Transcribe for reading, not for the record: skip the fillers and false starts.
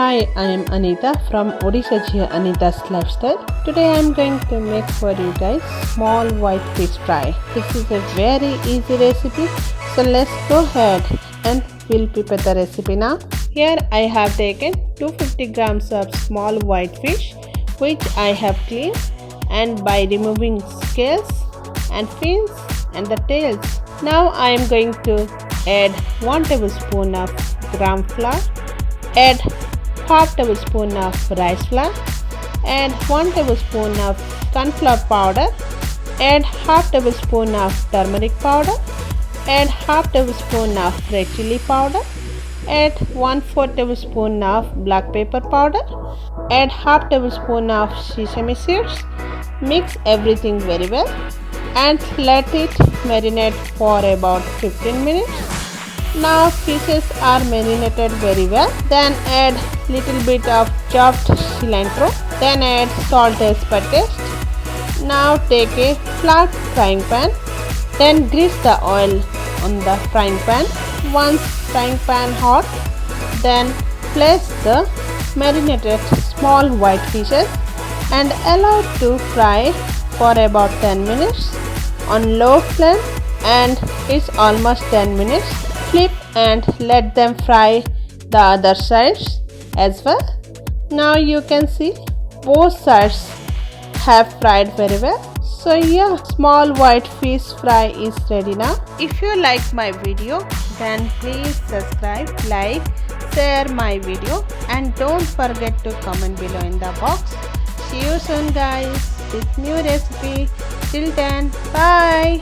Hi, I am Anita from Odisha Jia Anita's Lifestyle. Today I am going to make for you guys small white fish fry. This is a very easy recipe, so let's go ahead and we'll prepare the recipe now. Here I have taken 250 grams of small white fish which I have cleaned, and by removing scales and fins and the tails. Now I am going to add 1 tablespoon of gram flour, add half tablespoon of rice flour, add 1 tablespoon of cornflour powder, add half tablespoon of turmeric powder, add half tablespoon of red chili powder, add 1/4 tablespoon of black pepper powder, add half tablespoon of sesame seeds. Mix everything very well and let it marinate for about 15 minutes. Now fishes are marinated very well. Then add little bit of chopped cilantro. Then add salt as per taste. Now take a flat frying pan. Then grease the oil on the frying pan. Once frying pan hot, then place the marinated small white fishes and allow to fry for about 10 minutes on low flame, and it's almost 10 minutes. Flip and let them fry the other sides as well. Now you can see both sides have fried very well. So yeah, small white fish fry is ready now. If you like my video, then please subscribe, like, share my video, and don't forget to comment below in the box. See you soon guys with new recipe. Till then, bye.